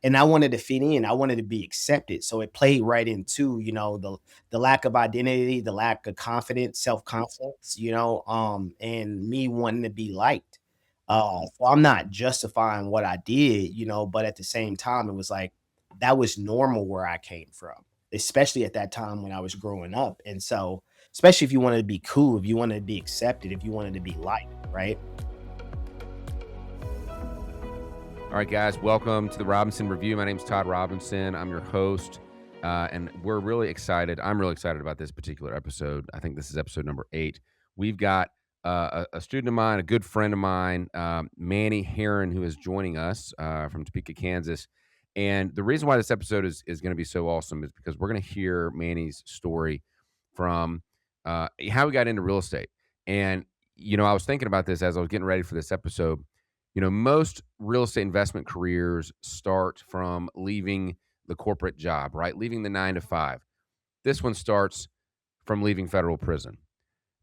and I wanted to fit in. I wanted to be accepted. So it played right into, the lack of identity, the lack of confidence, self-confidence, and me wanting to be liked. So I'm not justifying what I did, but at the same time, it was like that was normal where I came from, especially at that time when I was growing up. And so, especially if you wanted to be cool, if you wanted to be accepted, if you wanted to be liked, right? All right, guys, welcome to the Robinson Review. My name is Todd Robinson. I'm your host, and we're really excited. I'm really excited about this particular episode. I think this is episode number 8. We've got a student of mine, a good friend of mine, Manny Herron, who is joining us from Topeka, Kansas. And the reason why this episode is going to be so awesome is because we're going to hear Manny's story from how he got into real estate. And, I was thinking about this as I was getting ready for this episode. Most real estate investment careers start from leaving the corporate job, right? Leaving the 9 to 5. This one starts from leaving federal prison.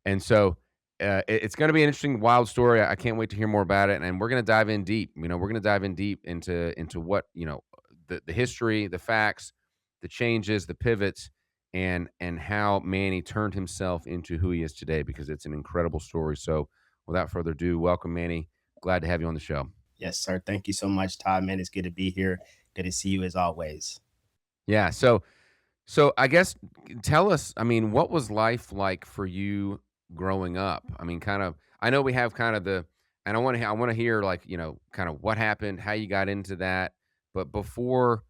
And so it's going to be an interesting, wild story. I can't wait to hear more about it. And we're going to dive in deep. We're going to dive in deep into what, the history, the facts, the changes, the pivots, and how Manny turned himself into who he is today, because it's an incredible story. So without further ado, welcome, Manny. Glad to have you on the show. Yes, sir. Thank you so much, Todd. Man, it's good to be here. Good to see you as always. Yeah. So I guess tell us, what was life like for you growing up? I know we have kind of and I want to hear, like, kind of what happened, how you got into that. But before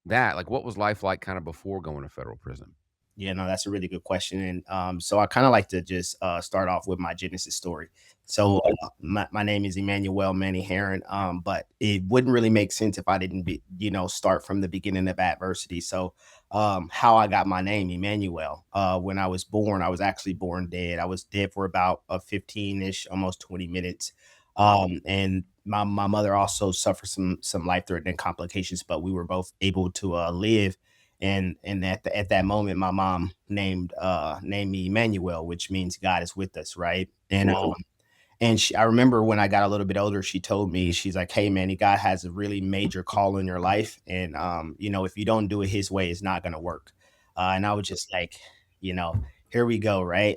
that, like, what was life like kind of before going to federal prison? Yeah, no, that's a really good question. And so I kind of like to just start off with my Genesis story. So my name is Emmanuel Manny Herron, but it wouldn't really make sense if I didn't start from the beginning of adversity. So how I got my name, Emmanuel, when I was born, I was actually born dead. I was dead for about 15-ish, almost 20 minutes. And my mother also suffered some life-threatening complications, but we were both able to live. And at that moment, my mom named me Emmanuel, which means God is with us, right? And I remember when I got a little bit older, she told me, she's like, "Hey, Manny, God has a really major call in your life, and if you don't do it His way, it's not going to work." And I was just like, you know, here we go, right?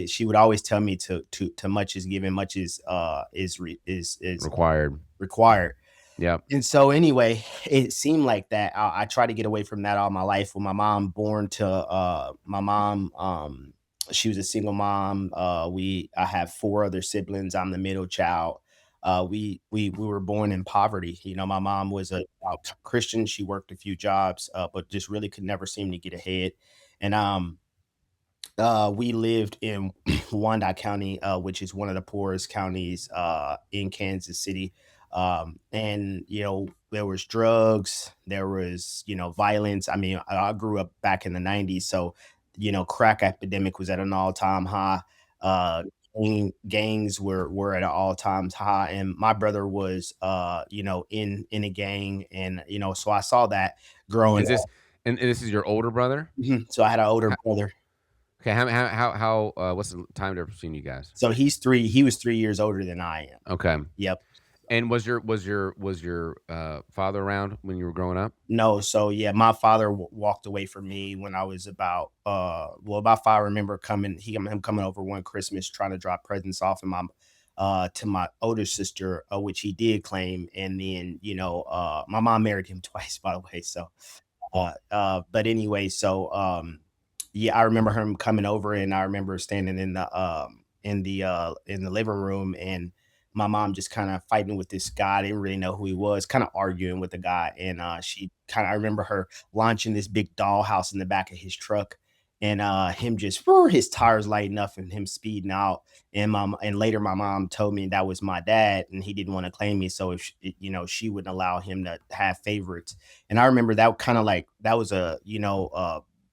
She would always tell me to much is given, much is Required. required. Yeah. And so anyway, it seemed like that. I tried to get away from that all my life. When my mom, she was a single mom. I have 4 other siblings. I'm the middle child. We were born in poverty. My mom was a Christian. She worked a few jobs, but just really could never seem to get ahead. And we lived in Wyandotte County, which is one of the poorest counties in Kansas City. And there was drugs, there was violence. I mean, I grew up back in the 90s, so crack epidemic was at an all-time high. uh Gangs were at an all-time high, and my brother was in a gang, and so I saw that growing Is this up. and this is your older brother? So I had an older Ho- brother. Okay. How what's the time difference between you guys? So he was 3 years older than I am. Okay. Yep. And was your father around when you were growing up? No, so yeah, my father walked away from me when I was about 5. I remember him coming over one Christmas trying to drop presents off in my to my older sister, which he did claim. And then my mom married him twice, by the way. So but anyway, so yeah, I remember him coming over, and I remember standing in the living room, and my mom just kind of fighting with this guy. I didn't really know who he was, kind of arguing with the guy. And I remember her launching this big dollhouse in the back of his truck, and him just his tires lighting up and him speeding out. And later my mom told me that was my dad, and he didn't want to claim me, so she wouldn't allow him to have favorites. And I remember that kind of like that was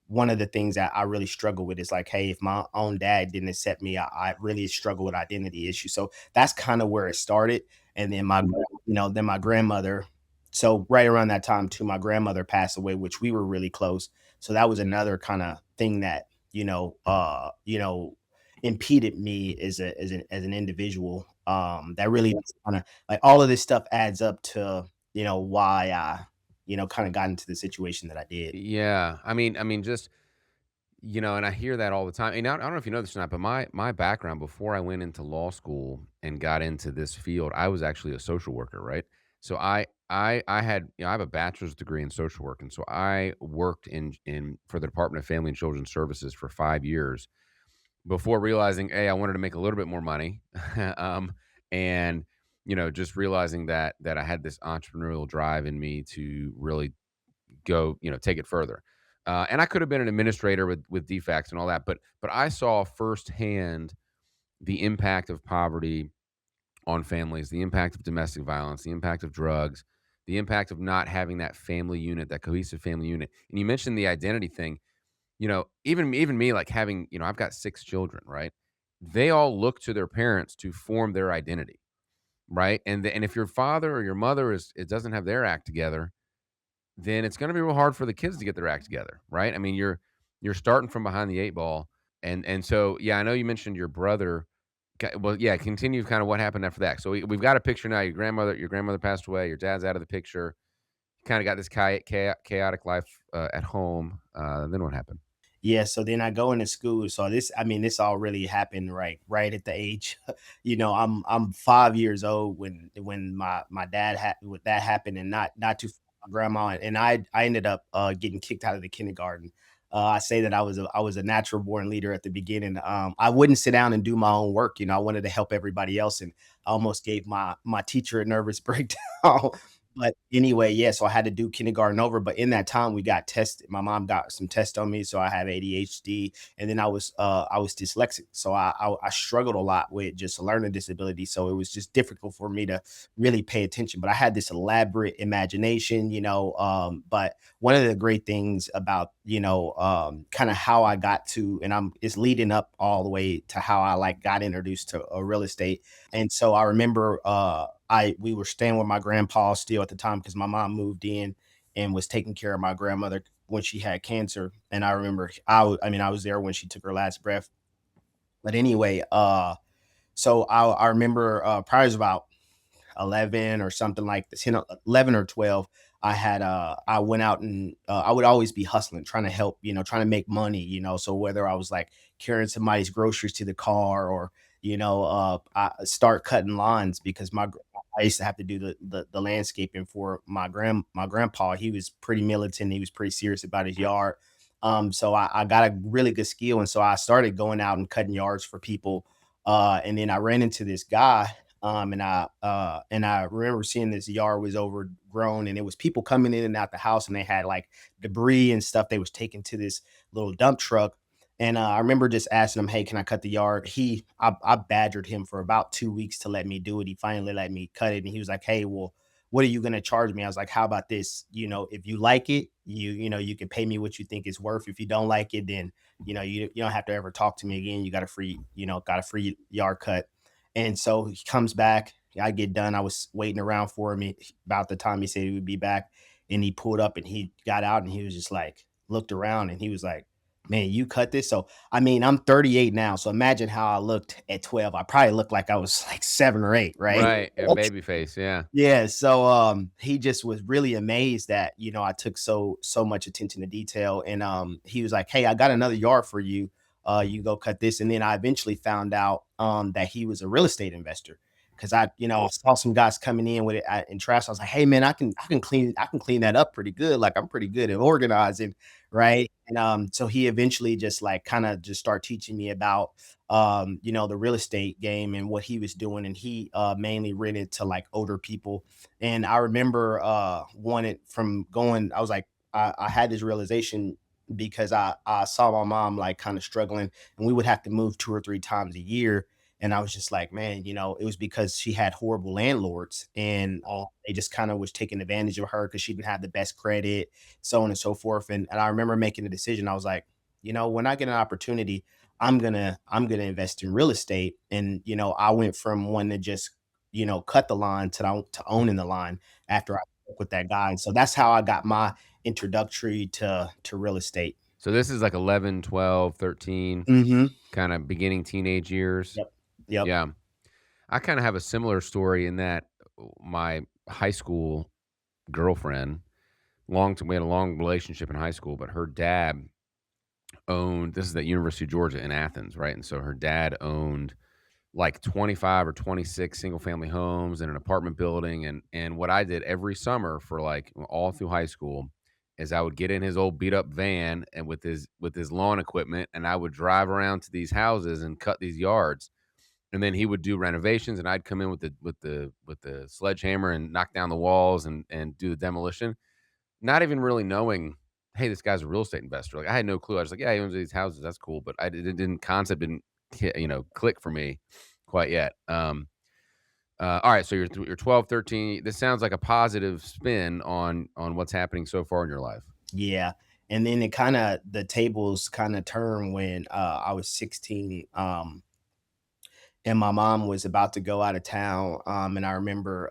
one of the things that I really struggle with is like, hey, if my own dad didn't accept me, I really struggle with identity issues. So that's kind of where it started. And then then my grandmother. So right around that time too, my grandmother passed away, which we were really close. So that was another kind of thing that impeded me as an individual. That really kind of like all of this stuff adds up to why I, kind of got into the situation that I did. Yeah. I mean, just and I hear that all the time. And I don't know if you know this or not, but my background before I went into law school and got into this field, I was actually a social worker, right? So I had I have a bachelor's degree in social work, and so I worked in for the Department of Family and Children's Services for 5 years before realizing, a I wanted to make a little bit more money, and just realizing that I had this entrepreneurial drive in me to really go, take it further. And I could have been an administrator with defects and all that, but I saw firsthand the impact of poverty on families, the impact of domestic violence, the impact of drugs, the impact of not having that family unit, that cohesive family unit. And you mentioned the identity thing. Even me, like having, I've got 6 children, right? They all look to their parents to form their identity, right? And if your father or your mother it doesn't have their act together, then it's gonna be real hard for the kids to get their act together, right? I mean, you're starting from behind the 8 ball, and so, yeah, I know you mentioned your brother. Well, yeah, continue kinda what happened after that. So we've got a picture now. Your grandmother passed away, your dad's out of the picture. You kinda got this chaotic life, at home. Then what happened? Yeah, so then I go into school. So this all really happened right at the age, I'm 5 years old when my dad had when that happened, and not too far from my grandma, and I ended up getting kicked out of the kindergarten. I say that I was a natural born leader at the beginning. I wouldn't sit down and do my own work. I wanted to help everybody else, and I almost gave my teacher a nervous breakdown. But anyway, yeah, so I had to do kindergarten over, but in that time we got tested. My mom got some tests on me, so I have ADHD, and then I was dyslexic. So I struggled a lot with just a learning disability. So it was just difficult for me to really pay attention. But I had this elaborate imagination, but one of the great things about, kind of how I got to, and it's leading up all the way to how I like got introduced to real estate. And so I remember I we were staying with my grandpa still at the time because my mom moved in and was taking care of my grandmother when she had cancer. And I remember I was there when she took her last breath. But anyway, so I remember probably it was about 11 or something like this, 11 or 12. I went out and I would always be hustling, trying to help, trying to make money, so whether I was like carrying somebody's groceries to the car, or I start cutting lawns because I used to have to do the landscaping for my grandpa. He was pretty militant, he was pretty serious about his yard. So I got a really good skill, and so I started going out and cutting yards for people. And then I ran into this guy, and I remember seeing this yard was overgrown, and it was people coming in and out the house, and they had like debris and stuff they was taking to this little dump truck. And I remember just asking him, "Hey, can I cut the yard?" I badgered him for about 2 weeks to let me do it. He finally let me cut it, and he was like, "Hey, well, what are you gonna charge me?" I was like, "How about this? If you like it, you can pay me what you think it's worth. If you don't like it, then you don't have to ever talk to me again. You got a free yard cut." And so he comes back. I get done. I was waiting around for him about the time he said he would be back. And he pulled up and he got out and he was just like, looked around and he was like, "Man, you cut this?" So, I'm 38 now. So imagine how I looked at 12. I probably looked like I was like 7 or 8, right? Right, a baby face, yeah. Yeah, so he just was really amazed that, I took so much attention to detail, and he was like, "Hey, I got another yard for you. You go cut this." And then I eventually found out that he was a real estate investor, because I saw some guys coming in with it in trash. I was like, "Hey man, I can clean that up pretty good. Like I'm pretty good at organizing, right?" And so he eventually just like kind of just start teaching me about the real estate game and what he was doing. And he mainly rented to like older people. And I remember wanted from going, I was like, I had this realization because I saw my mom like kind of struggling, and we would have to move 2 or 3 times a year. And I was just like, man, it was because she had horrible landlords, and they just kind of was taking advantage of her because she didn't have the best credit, so on and so forth. And I remember making a decision. I was like, when I get an opportunity, I'm gonna invest in real estate. And I went from one to just cut the line to owning the line after I spoke with that guy. And so that's how I got my introductory to real estate. So this is like 11, 12, 13, Hmm. kinda beginning teenage years? Yep. Yep. Yeah. I kinda have a similar story in that my high school girlfriend. We had a long relationship in high school, but her dad owned this is at University of Georgia in Athens, right? And so her dad owned like 25 or 26 single family homes and an apartment building. And what I did every summer for like all through high school is I would get in his old beat up van and with his lawn equipment, and I would drive around to these houses and cut these yards. And then he would do renovations, and I'd come in with the sledgehammer and knock down the walls and do the demolition, not even really knowing, hey, this guy's a real estate investor. Like, I had no clue. I was like, yeah, he owns these houses. That's cool. But it didn't concept didn't click for me quite yet. All right. So you're 12, 13. This sounds like a positive spin on what's happening so far in your life. Yeah. And then it kind of the tables kind of turned when I was 16. And my mom was about to go out of town. And I remember,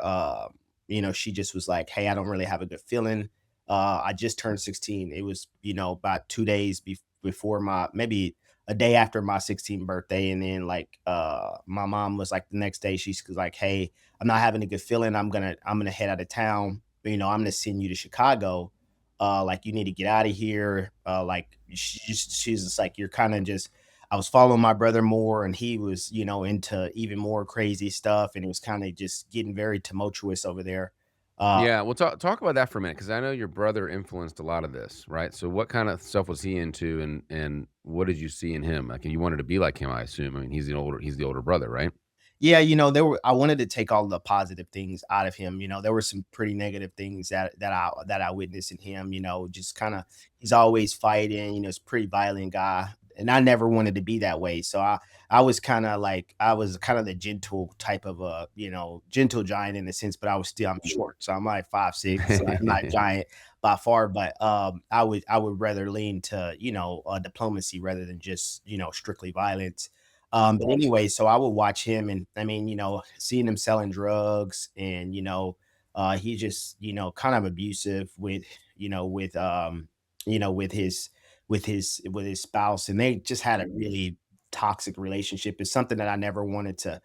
she just was like, "Hey, I don't really have a good feeling. I just turned 16. It was, about 2 days before maybe a day after my 16th birthday." And then like, my mom was like, the next day, she's like, "Hey, I'm not having a good feeling. I'm gonna head out of town. I'm gonna send you to Chicago. Like you need to get out of here. Like she's just like, you're kind of just." I was following my brother more and he was, into even more crazy stuff and it was kind of just getting very tumultuous over there. Uh Yeah. Well, talk about that for a minute, because I know your brother influenced a lot of this, right? So what kind of stuff was he into, and what did you see in him? Like, you wanted to be like him, I assume. I mean, he's the older brother, right? Yeah, I wanted to take all the positive things out of him. There were some pretty negative things that I witnessed in him, just kind of he's always fighting, he's a pretty violent guy. And I never wanted to be that way. So I was kind of the gentle type of gentle giant in a sense, but I'm short. So I'm like 5'6". So I'm not giant by far, but I would rather lean to, diplomacy rather than just, strictly violence. But anyway, so I would watch him and I mean, seeing him selling drugs and, he just, kind of abusive with, with his spouse and they just had a really toxic relationship. It's something that I never wanted to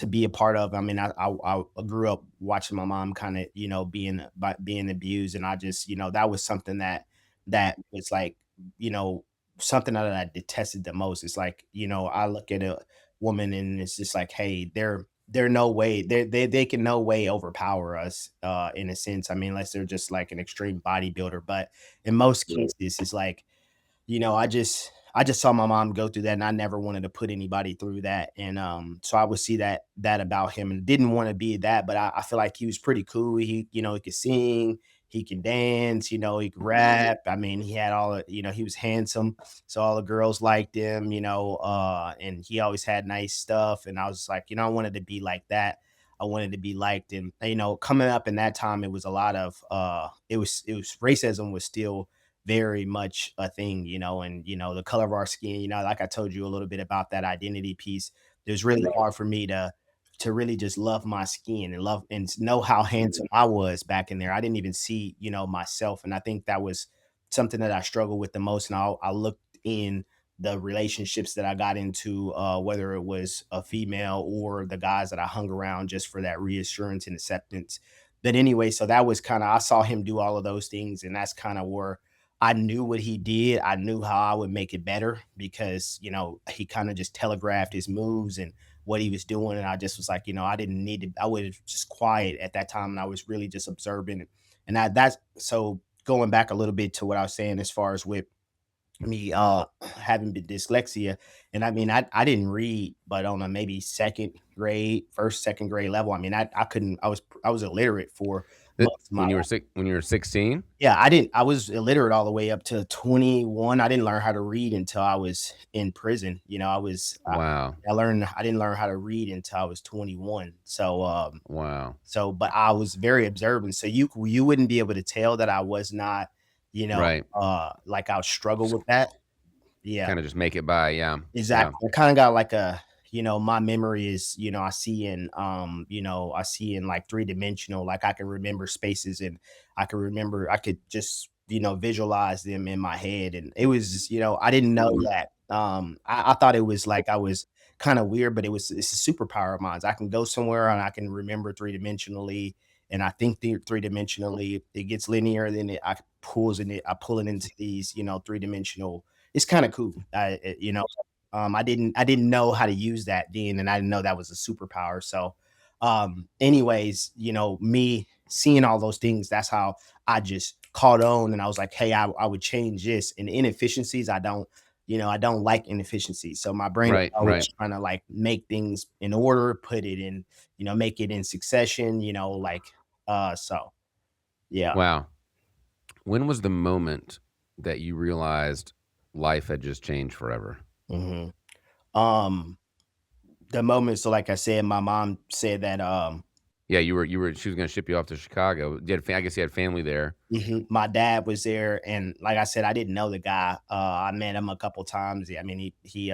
be a part of. I mean, I grew up watching my mom kind of, being abused and I just, that was something that was like, you know, something that I detested the most. It's like, I look at a woman and it's just like, hey, they're no way they can no way overpower us in a sense. I mean, unless they're just like an extreme bodybuilder. But in most cases, it's like I just saw my mom go through that and I never wanted to put anybody through that. And so I would see that about him and didn't want to be that, but I feel like he was pretty cool. He could sing, he can dance, he could rap. I mean, he had he was handsome. So all the girls liked him, and he always had nice stuff. And I was like, I wanted to be like that. I wanted to be liked. And coming up in that time, it was a lot of it was racism was still very much a thing, and the color of our skin, like I told you a little bit about that identity piece. It was really hard for me to really just love my skin and love and know how handsome I was back in there. I didn't even see, myself. And I think that was something that I struggled with the most. And I looked in the relationships that I got into, whether it was a female or the guys that I hung around just for that reassurance and acceptance. But anyway, so that was kind of, I saw him do all of those things. And that's kind of where I knew what he did. I knew how I would make it better because, he kind of just telegraphed his moves and what he was doing. And I just was like, I didn't need to, I was just quiet at that time. And I was really just observing. And that's so going back a little bit to what I was saying as far as with me having been dyslexia. And I mean, I didn't read, but on a maybe second grade level. I mean, I couldn't, I was illiterate for most of my When you were 16? yeah, I was illiterate all the way up to 21. I didn't learn how to read until I was in prison. Wow. I didn't learn how to read until I was 21. Wow. But I was very observant. So you wouldn't be able to tell that I was not, Right. like I would struggle with that. Yeah. Kinda just make it by, yeah. Yeah. Exactly. I kinda got like my memory is, I see in like three-dimensional, like I can remember spaces and I could just, visualize them in my head. And it was just, I didn't know that. I thought it was like I was kind of weird, but it's a superpower of mine. I can go somewhere and I can remember three-dimensionally and I think the three-dimensionally, it gets linear, then I pull it into these, three-dimensional. It's kind of cool. I didn't know how to use that then, and I didn't know that was a superpower. So, anyways, me seeing all those things, that's how I just caught on, and I was like, hey, I would change this. And inefficiencies, I don't like inefficiencies. So my brain is Right, always right. trying to like make things in order, put it in, make it in succession, so yeah. Wow. When was the moment that you realized life had just changed forever? hmm Um, the moment, so like I said, my mom said that Yeah, you were she was gonna ship you off to Chicago. I guess you had family there. My dad was there, and like I said, I didn't know the guy. I met him a couple times. I mean, he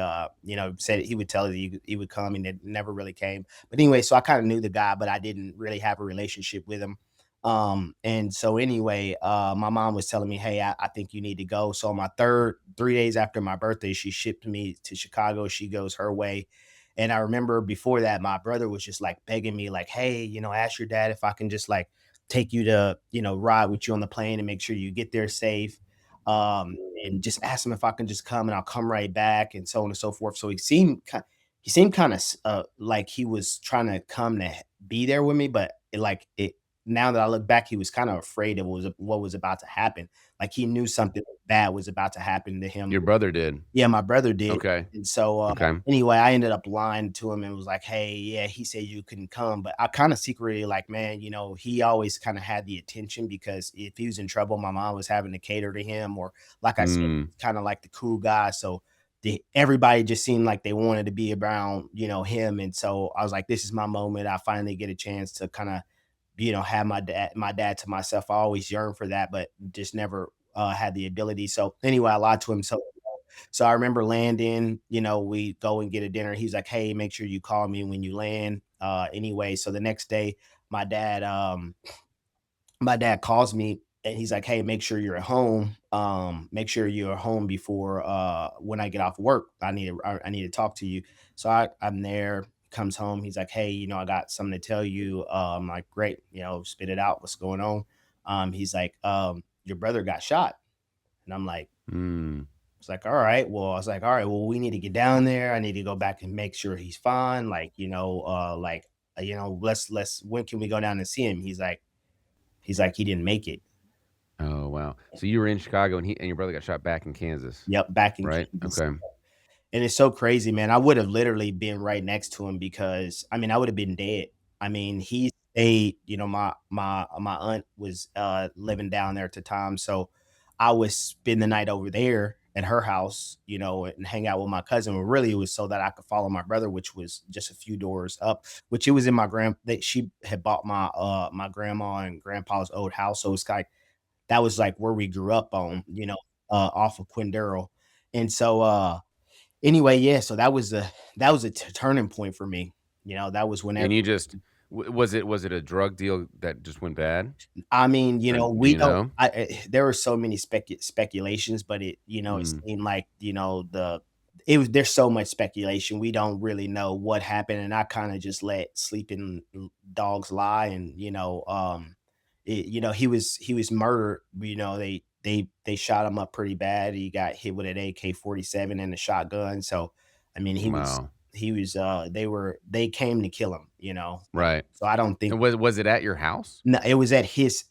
said he would tell you he would come, and it never really came. But anyway, so I kind of knew the guy, but I didn't really have a relationship with him. And so anyway, my mom was telling me, "Hey, I think you need to go." So on my 3 days after my birthday, she shipped me to Chicago. She goes her way. And I remember before that, my brother was just like begging me, like, "Hey, ask your dad if I can just like take you to, ride with you on the plane and make sure you get there safe. And just ask him if I can just come and I'll come right back and so on and so forth." So he seemed kind of like he was trying to come to be there with me, but now that I look back, he was kind of afraid of what was about to happen. Like he knew something bad was about to happen to him. Your brother did. Yeah, my brother did. Okay. And so, Okay. anyway, I ended up lying to him and was like, "Hey, yeah, he said you couldn't come." But I kinda secretly like, man, he always kinda had the attention because if he was in trouble, my mom was having to cater to him, or like I said, Mm. kinda like the cool guy. So everybody just seemed like they wanted to be around, him. And so I was like, this is my moment. I finally get a chance to kinda, have my dad to myself. I always yearned for that, but just never had the ability. So anyway, I lied to him. So I remember landing, we go and get a dinner. He's like, "Hey, make sure you call me when you land." Anyway, so the next day, my dad, um, my dad calls me and he's like, "Hey, make sure you're at home. Make sure you're home before when I get off work. I need to talk to you." So I'm there. Comes home. He's like, "Hey, I got something to tell you." I'm like, "Great, spit it out. What's going on?" He's like, "Your brother got shot," and I'm like, Mm. it's like, all right. Well, I was like, all right, well, we need to get down there. I need to go back and make sure he's fine. Like, let's when can we go down and see him? He's like, he didn't make it. Oh, wow. So you were in Chicago and he and your brother got shot back in Kansas, Yep, back in right? Kansas. Okay. And it's so crazy, man. I would have literally been right next to him because I mean, I would have been dead. I mean, he stayed, my aunt was living down there at the time. So I would spend the night over there at her house, and hang out with my cousin. But really it was so that I could follow my brother, which was just a few doors up, which it was in my that she had bought my grandma and grandpa's old house. So it's like that was like where we grew up on, off of Quindaro. And so anyway, yeah, so that was a turning point for me. That was whenever And you just was it a drug deal that just went bad? I mean, Or do we you don't know? there were so many speculations, but it Mm. seemed like, it was there's so much speculation. We don't really know what happened, and I kinda just let sleeping dogs lie. And, he was murdered. They shot him up pretty bad. He got hit with an AK-47 and a shotgun. So, I mean, Wow. they came to kill him, Right. so I don't think. And was it at your house? No, it was at his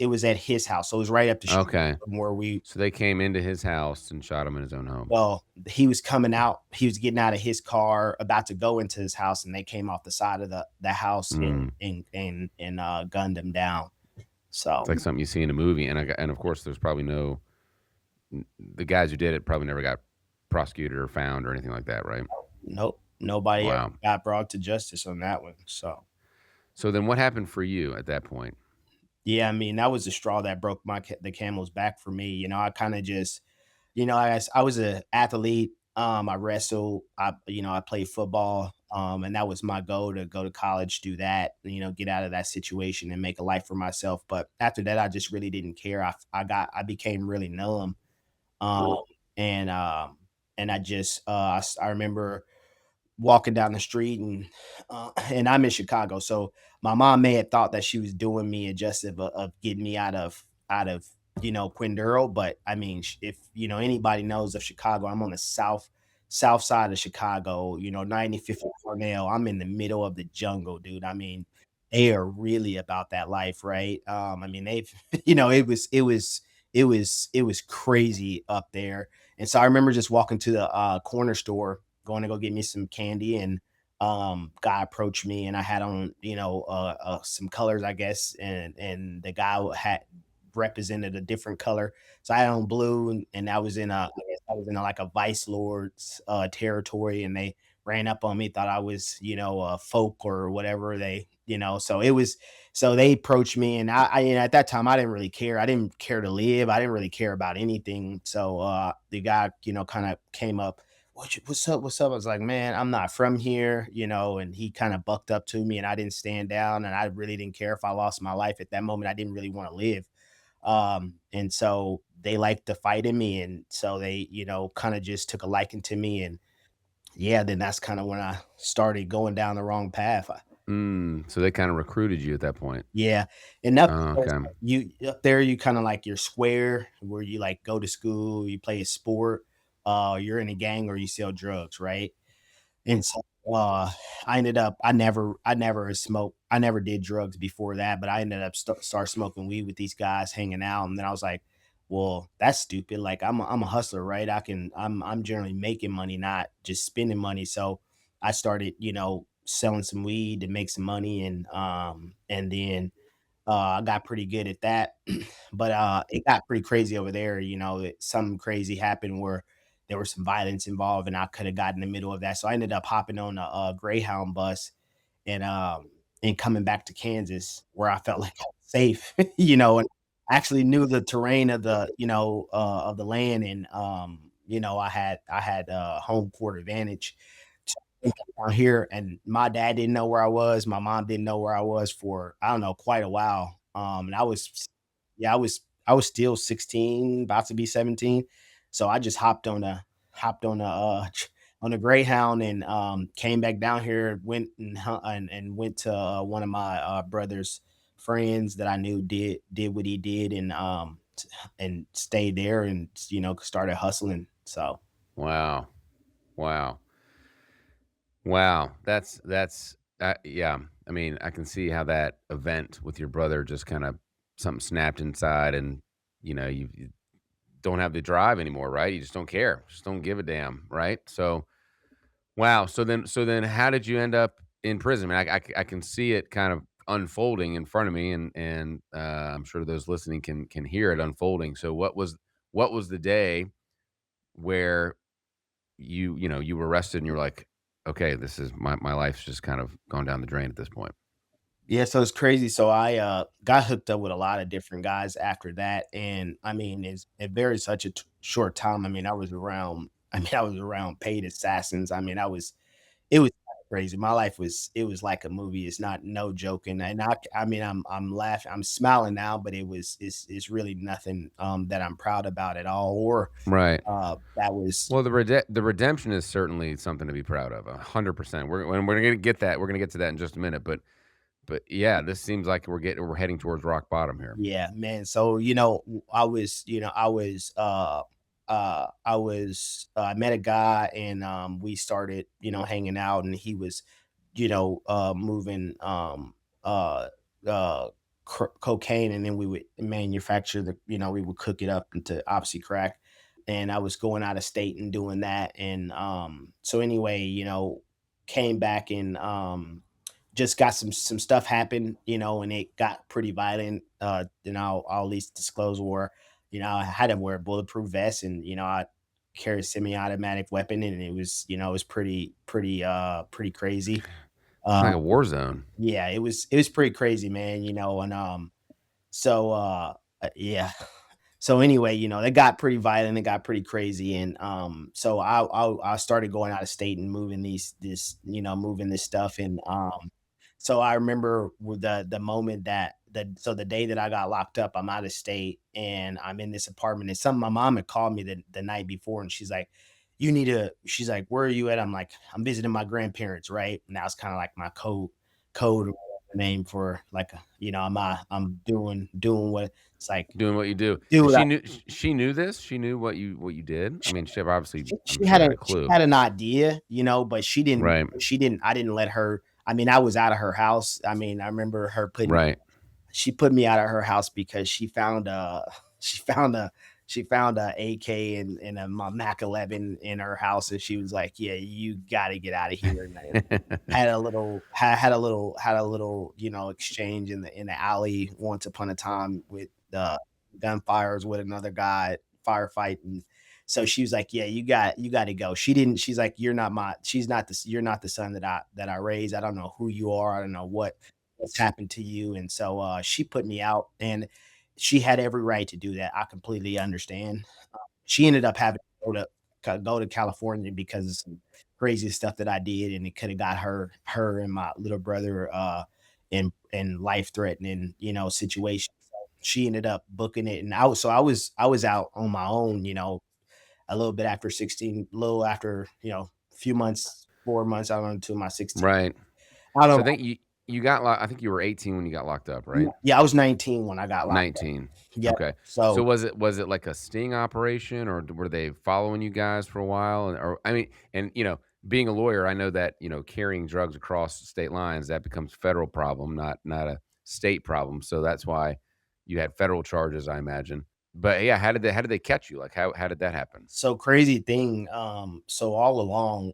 house, so it was right up the street Okay. from where we. So they came into his house and shot him in his own home. Well, he was getting out of his car, about to go into his house, and they came off the side of the house Mm. and gunned him down. It's So, like something you see in a movie, and of course, there's probably the guys who did it probably never got prosecuted or found or anything like that, right? nope, nobody ever Wow. got brought to justice on that one. So, So then what happened for you at that point? yeah, I mean, that was the straw that broke the camel's back for me. I kinda just. I was an athlete. I wrestled. I played football. And that was my goal, to go to college, do that, get out of that situation and make a life for myself. But after that, I just really didn't care. I became really numb. Um, and I just, I remember walking down the street and I'm in Chicago. So my mom may have thought that she was doing me a justice of getting me out of Quindaro, but I mean, if anybody knows of Chicago, I'm on the south side of Chicago, 95th and Cornell. I'm in the middle of the jungle, dude. I mean, they are really about that life, right? I mean, they've it was crazy up there. And so I remember just walking to the corner store, going to go get me some candy, and guy approached me, and I had on some colors, I guess, and the guy had represented a different color. So I had on blue, and I was in I guess I was in like a vice lord's territory, and they ran up on me, thought I was a folk or whatever. So they approached me, and at that time I didn't really care. I didn't care to live. I didn't really care about anything. So the guy kind of came up. What's up? What's up? I was like, man, I'm not from here, and he kind of bucked up to me, and I didn't stand down, and I really didn't care if I lost my life at that moment. I didn't really want to live. And so they liked the fight in me, and so they, kind of just took a liking to me, and yeah, then that's kind of when I started going down the wrong path. So they kinda recruited you at that point. Yeah, and that's Oh, because okay. you up there, you kinda like your square where you, like, go to school, you play a sport, you're in a gang, or you sell drugs, right? And so, I ended up I never did drugs before that, but I ended up start smoking weed with these guys, hanging out, and then I was like, "Well, that's stupid, like, I'm a hustler, right? I'm generally making money, not just spending money." So, I started, selling some weed to make some money, and then I got pretty good at that, but it got pretty crazy over there. Something crazy happened where there was some violence involved, and I could have got in the middle of that. So I ended up hopping on a Greyhound bus and coming back to Kansas, where I felt like I was safe, and actually knew the terrain of the land, and I had home court advantage down here, and my dad didn't know where I was. My mom didn't know where I was for, I don't know, quite a while. And yeah, I was still 16, about to be 17. So I just hopped on a Greyhound, and came back down here, went and went to one of my brother's friends that I knew did what he did, and stayed there, and started hustling. So Wow. Wow. Wow. Yeah. I mean, I can see how that event with your brother just kinda something snapped inside and, you don't have the drive anymore, right? You just don't care. Just don't give a damn, right? So, wow. So then how did you end up in prison? I mean, I can see it kind of unfolding in front of me, and I'm sure those listening can hear it unfolding. So what was the day where you were arrested and you were like, "Okay, this is my life's just kind of gone down the drain at this point." yeah, so it's crazy. So I got hooked up with a lot of different guys after that, and I mean, it very such a short time. I mean, I was around. I mean, I was around paid assassins. I mean, it was kinda crazy. My life it was like a movie. It's not no joking, and I mean, I'm laughing, I'm smiling now, but it's really nothing that I'm proud about at all. Or Right. that was Well, the redemption is certainly something to be proud of, 100%. We're gonna get that. We're gonna get to that in just a minute, but yeah, this seems like we're heading towards rock bottom here. Yeah, man. So, I met a guy, and we started, hanging out, and he was, moving uh uh cocaine, and then we would manufacture we would cook it up into opsy crack. And I was going out of state and doing that. And so anyway, came back, and just got some stuff happen, and it got pretty violent. And I'll at least disclose where, I had to wear a bulletproof vest, and I carry a semi-automatic weapon, and it was pretty crazy. It's Uh, like a war zone. yeah, it was pretty crazy, man. So yeah, so anyway, it got pretty violent, it got pretty crazy, and so I started going out of state and moving this stuff, and so I remember with the moment the day that I got locked up, I'm out of state, and I'm in this apartment, and some my mom had called me the night before, and she's like, you need to she's like, "Where are you at?" I'm like, "I'm visiting my grandparents," right? And that was kinda like my code or name for like, I'm doing what it's like, Doing what you do. do And what I she knew this? She knew what you did? I she mean, she obviously, I'm she sure, had had a she clue. had an idea, but Right, she didn't I didn't let her. I mean, I was out of her house. I mean, I remember her putting right. she put me out of her house because she found she found a she found a AK and a Mac 11 in her house, and she was like, "Yeah, you got to get out of here." And then had a little exchange in the alley once upon a time with gunfires with another guy firefighting. So she was like, "Yeah, you got to go." She's like, You're not the son that I raised. I don't know who you are. I don't know what's happened to you." And so she put me out, and she had every right to do that. I completely understand. She ended up having to go to California because of some crazy stuff that I did, and it could have got her and my little brother in life threatening situations. So she ended up booking it, and I was out on my own, a little bit after 16, a little after a few months, 4 months out onto my 16. Right. I So don't I think you got locked. I think you were 18 when you got locked up, right? Yeah, I was 19 when I got locked up. 19. Yeah, Okay. So so was it like a sting operation, or were they following you guys for a while? And or I mean, and being a lawyer, I know that, carrying drugs across state lines, that becomes federal problem, not a state problem. So that's why you had federal charges, I imagine. But yeah, how did they catch you? Like how did that happen? so crazy thing, so all along,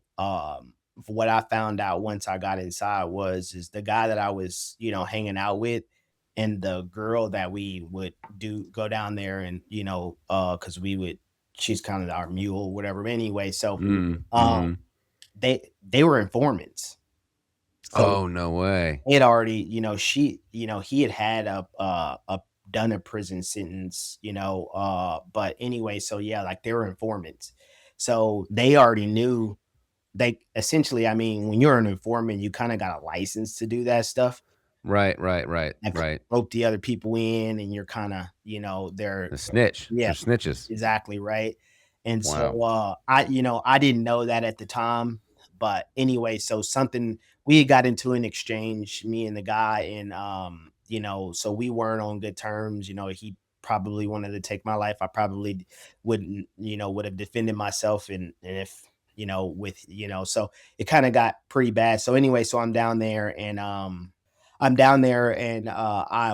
what I found out once I got inside is the guy that I was, hanging out with, and the girl that we would do go down there and, because we would she's kind of our mule, whatever. Anyway, so Mm, um mhm. they were informants. So Oh, no way. he had already, he had done a prison sentence, but anyway, so yeah, like they were informants. So they already knew they essentially, I mean, when you're an informant, you kind of got a license to do that stuff. Right, right, right, Like right. rope the other people in, and you're kind of, The snitch. yeah, They're snitches. exactly, right? And Wow. so, I didn't know that at the time, but anyway, so something we had got into an exchange, me and the guy, and, so we weren't on good terms. He probably wanted to take my life. I probably wouldn't, would have defended myself, and if, so it kinda got pretty bad. So anyway, so I'm down there, and I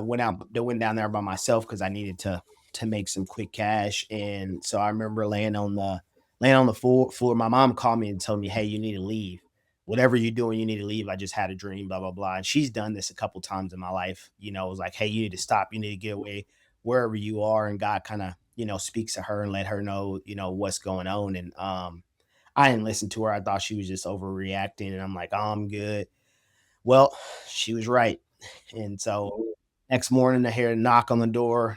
went down there by myself because I needed to make some quick cash. And so I remember laying on the floor. My mom called me and told me, "Hey, you need to leave. Whatever you're doing, you need to leave. I just had a dream, blah, blah, blah." And she's done this a couple times in my life. It was like, "Hey, you need to stop. You need to get away wherever you are." And God kind of, speaks to her and let her know, what's going on. And I didn't listen to her. I thought she was just overreacting. And I'm like, "Oh, I'm good." Well, she was right. And so next morning I hear a knock on the door,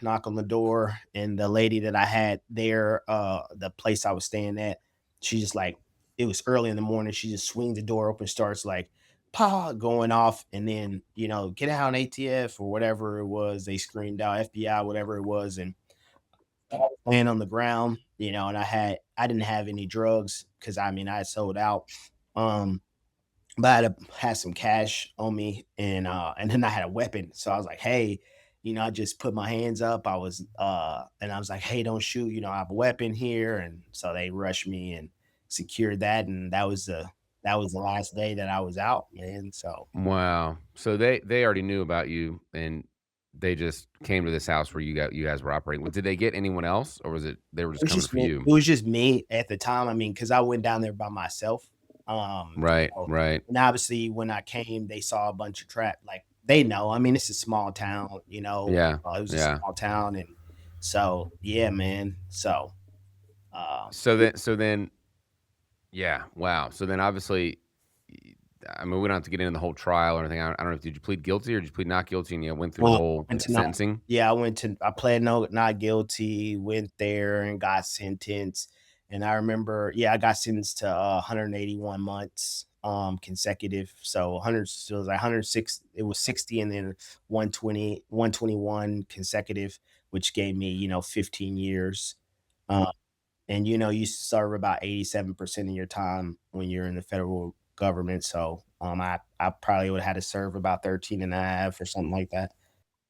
and the lady that I had there, the place I was staying at, she just like it was early in the morning, she just swings the door open, starts like pa going off, and then, get out ATF or whatever it was. They screamed out FBI, whatever it was, and I was laying on the ground, and I didn't have any drugs because I mean I had sold out. Um but had some cash on me, and then I had a weapon. So I was like, "Hey," I just put my hands up. And I was like, "Hey, don't shoot. I have a weapon here." And so they rushed me and secured that, and that was the last day that I was out, man. So Wow. So they already knew about you, and they just came to this house where you guys were operating. Well, did they get anyone else, or was it they were it just was coming just for me. you? It was just me at the time. I mean, because I went down there by myself. Right, So, right. and obviously when I came, they saw a bunch of trap. Like they know. I mean, it's a small town. Yeah, It was a yeah. small town, and so yeah, man. So So then yeah, wow. So then obviously, y I mean, we don't have to get into the whole trial or anything. I don't know, did you plead guilty or did you plead not guilty and you went through the well, whole went to not. sentencing? Yeah, I pled no not guilty. Went there and got sentenced. And I remember, yeah, I got sentenced to 181 months consecutive. So 100, so it was like 106, it was 60, and then 121 consecutive, which gave me 15 years. and you serve about 87% of your time when you're in the federal government. So I probably would have had to serve about 13 and a half or something like that.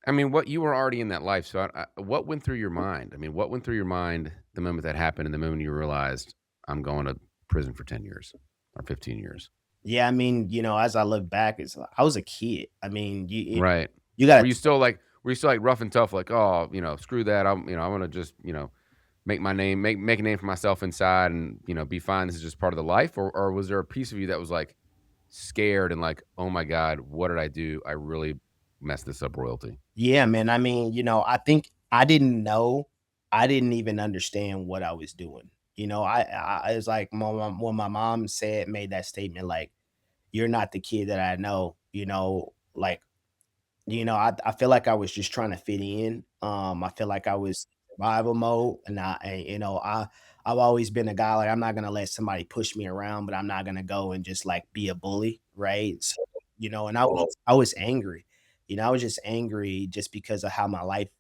I mean, what you were already in that life, so what went through your mind? I mean, what went through your mind the moment that happened and the moment you realized, "I'm going to prison for 10 years or 15 years?" Yeah, I mean, as I look back, I was a kid. I mean, Right. you got Were you still like rough and tough, like, "Oh, screw that. I wanna just, make my name make a name for myself inside and, be fine. This is just part of the life," or was there a piece of you that was, like, scared and like, "Oh my god, what did I do? I really messed this up royalty." Yeah, man. I mean, I think I didn't know. I didn't even understand what I was doing. I was like when my mom made that statement, like, "You're not the kid that I know." Like, I feel like I was just trying to fit in. I feel like I was survival mode, I've always been a guy like I'm not gonna let somebody push me around, but I'm not gonna go and just like be a bully, right? So, and I was angry. I was just angry just because of how my life,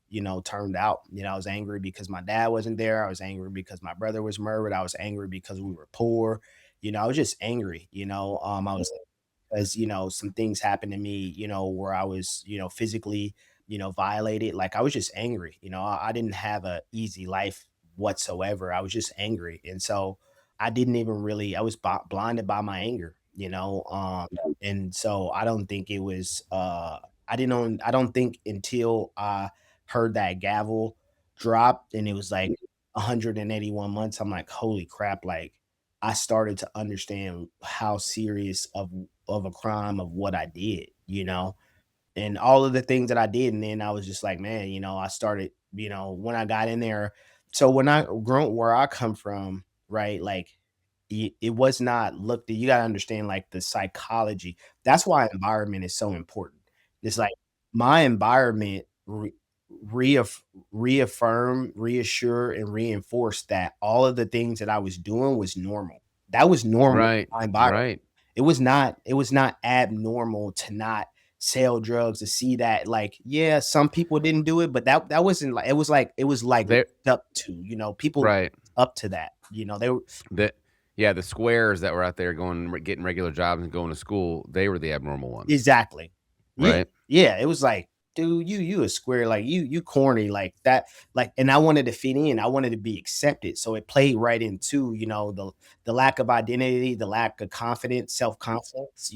turned out. I was angry because my dad wasn't there. I was angry because my brother was murdered. I was angry because we were poor. I was just angry. I was as some things happened to me, where I was, physically, violated. Like, I was just angry. I didn't have a easy life whatsoever. I was just angry, and so I didn't even really. I was blinded by my anger. And so I don't think it was. I don't think until I heard that gavel drop and it was like 181 months. I'm like, holy crap! Like, I started to understand how serious of a crime of what I did, and all of the things that I did. And then I was just like, man, I started, when I got in there. So when I grown where I come from, right, like it was not looked at. You got to understand like the psychology. That's why environment is so important. It's like my environment reassure, and reinforce that all of the things that I was doing was normal. That was normal Right. in my environment. Right. It was not abnormal to not sell drugs, to see that, like, yeah, some people didn't do it, but that wasn't like it was like There looked up to, people right. up to that. They were The yeah, the squares that were out there getting regular jobs and going to school, they were the abnormal ones, exactly. Yeah, right? yeah, it was like, "Dude, you a square, like, you corny," like that, like, and I wanted to fit in, I wanted to be accepted, so it played right into, the lack of identity, the lack of confidence, self-confidence,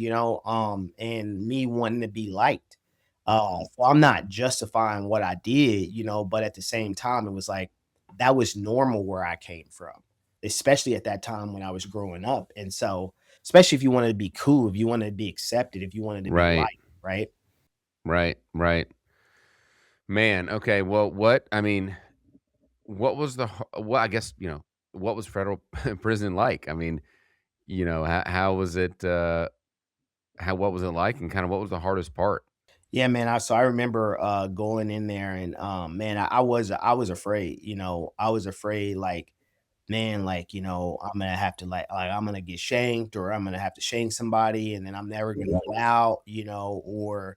and me wanting to be liked. So I'm not justifying what I did, but at the same time, it was like, that was normal where I came from, especially at that time when I was growing up, and so especially if you wanted to be cool, if you wanted to be accepted, if you wanted to be Right. liked, right? Right. Right. Man, okay, well, what was the har well, I guess, what was federal prison like? I mean, how was it, how what was it like, and kinda what was the hardest part? Yeah, man. I remember going in there, and man, I was afraid. I was afraid, like, man, like, I'm gonna have to like I'm gonna get shanked, or I'm gonna have to shank somebody, and then I'm never gonna get out, or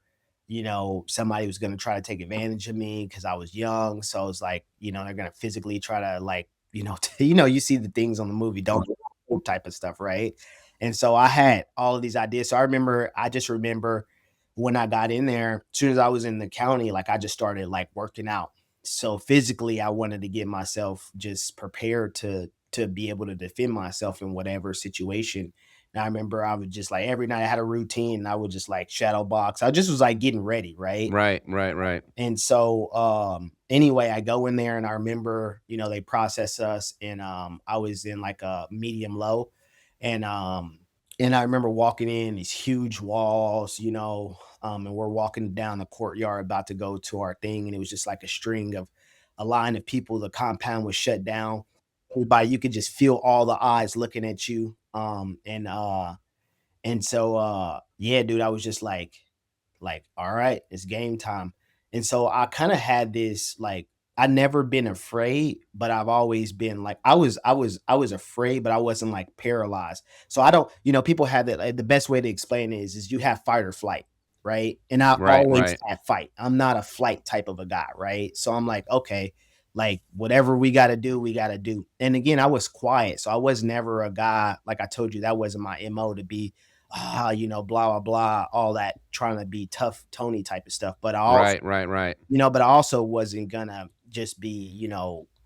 somebody was gonna try to take advantage of me because I was young. So it's like, they're gonna physically try to, like, you see the things on the movie, don't type of stuff, right? And so I had all of these ideas. So I just remember when I got in there, as soon as I was in the county, like, I just started like working out. So physically, I wanted to get myself just prepared to be able to defend myself in whatever situation. And I remember I would just like every night I had a routine, and I would just like shadow box. I just was like getting ready, right? Right, right, right. And so, anyway, I go in there, and I remember, they process us, and I was in like a medium low, and I remember walking in these huge walls, and we're walking down the courtyard about to go to our thing, and it was just like a line of people. The compound was shut down. Everybody, you could just feel all the eyes looking at you. And so, yeah, dude, I was just like, all right, it's game time. And so I kind of had this, like, I never been afraid, but I've always been like, I was afraid, but I wasn't like paralyzed. So I don't, people have that, like, the best way to explain it is you have fight or flight, right? And I Right, always right. have fight. I'm not a flight type of a guy, right? So I'm like, okay, like whatever we got to do, we got to do. And again, I was quiet, so I was never a guy like I told you that wasn't my mo to be blah blah blah, all that trying to be tough Tony type of stuff. But I also Right, right, right. but I also wasn't gonna just be,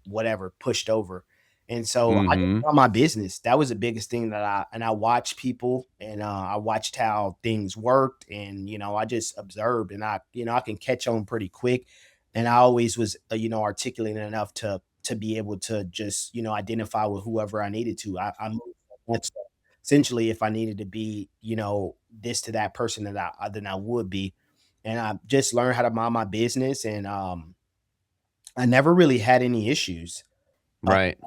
whatever, pushed over. And so I just Mhm. found my business. That was the biggest thing that I watched people and I watched how things worked and I just observed and I can catch on pretty quick. And I always was articulate enough to be able to just, identify with whoever I needed to. I moved so much so essentially if I needed to be, this to that person that then I would be, and I just learned how to mind my business, and I never really had any issues, uh, Right.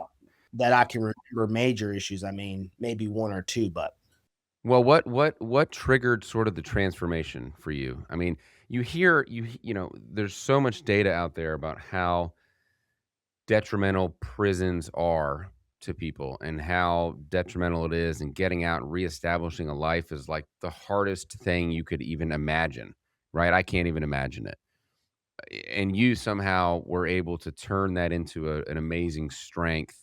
that I can remember, major issues. I mean, maybe 1 or 2, but Well, what triggered sort of the transformation for you? I mean, there's so much data out there about how detrimental prisons are to people and how detrimental it is, and getting out and reestablishing a life is like the hardest thing you could even imagine, right? I can't even imagine it. And you somehow were able to turn that into an amazing strength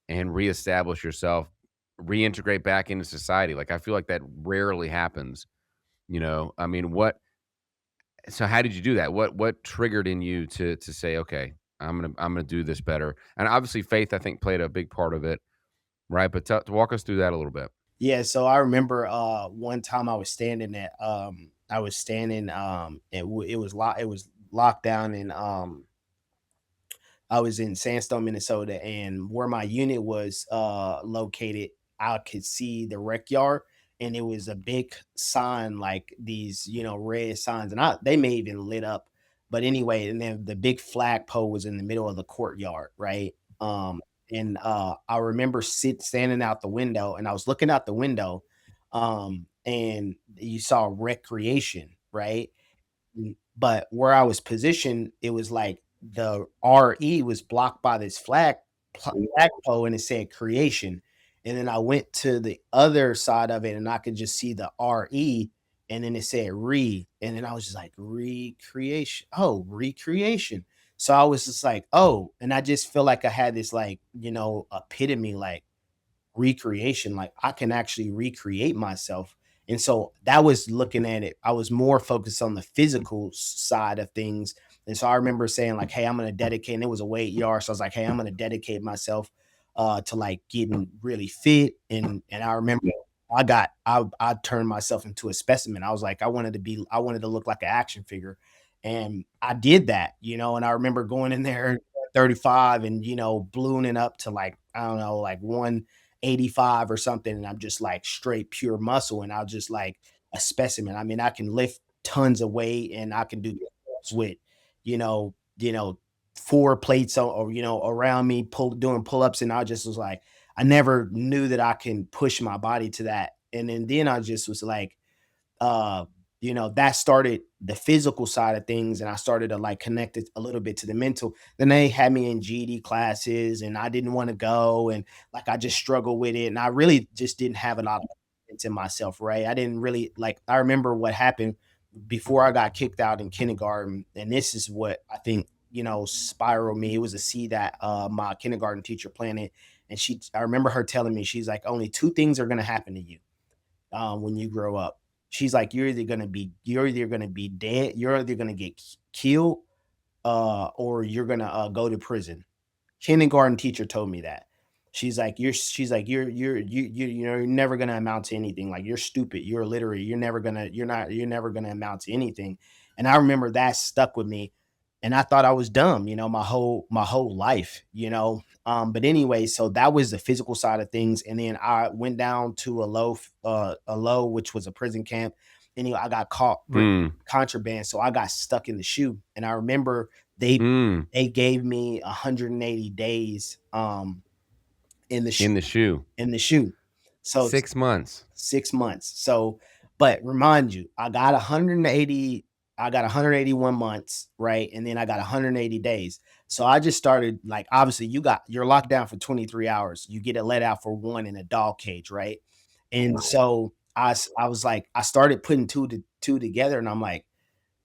and reestablish yourself, reintegrate back into society. Like, I feel like that rarely happens, you know? I mean, so how did you do that? What triggered in you to say, "Okay, I'm gonna do this better?" And obviously faith, I think, played a big part of it, right? But to walk us through that a little bit. yeah, so I remember, one time I was standing, it was locked down in, I was in Sandstone, Minnesota, and where my unit was located, I could see the rec yard, and it was a big sign, like these, red signs, and they may even lit up. But anyway, and then the big flagpole was in the middle of the courtyard, right? And I remember standing out the window, and I was looking out the window, and you saw recreation, right? But where I was positioned, it was like the RE was blocked by this flagpole, and it said creation. And then I went to the other side of it and I could just see the RE, and then it said re. And then I was just like, recreation. Oh, recreation. So I was just like, oh, and I just feel like I had this like, epitome, like recreation, like I can actually recreate myself. And so that was looking at it, I was more focused on the physical side of things. And so I remember saying like, hey, I'm going to dedicate, and it was a weight yard, so I was like, hey, I'm going to dedicate myself to like getting really fit. And I remember I turned myself into a specimen. I was like, I wanted to look like an action figure, and I did that, and I remember going in there 35 and ballooning up to like, I don't know, like 185 or something, and I'm just like straight pure muscle, and I'll just like a specimen. I mean, I can lift tons of weight, and I can do with, you know, you know, 4 plates or around me doing pull-ups, and I just was like, I never knew that I can push my body to that. And then I just was like, uh that started the physical side of things, and I started to like connect it a little bit to the mental. Then they had me in GD classes, and I didn't want to go, and like I just struggled with it, and I really just didn't have a lot of confidence in myself, right? I didn't really like, I remember what happened before I got kicked out in kindergarten, and this is what I think spiraled me. It was a seed that my kindergarten teacher planted, and I remember her telling me, she's like, only 2 things are going to happen to you when you grow up. She's like, you're either gonna be dead, you're either gonna get killed, or you're gonna go to prison. Kindergarten teacher told me that. You're never gonna amount to anything. Like, you're stupid, you're illiterate, you're never gonna amount to anything. And I remember that stuck with me. And I thought I was dumb, my whole life, But anyway, so that was the physical side of things. And then I went down to a low, which was a prison camp. And I got caught bringing Mm, contraband. So I got stuck in the shoe. And I remember they mm, they gave me 180 days in the shoe in the shoe. in the shoe. So 6 months. 6 months. So, but remind you, I got 181 months, right? And then I got 180 days. So I just started, like, obviously you're locked down for 23 hours. You get a let out for 1 in a dog cage, right? And so I was like, I started putting two together, and I'm like,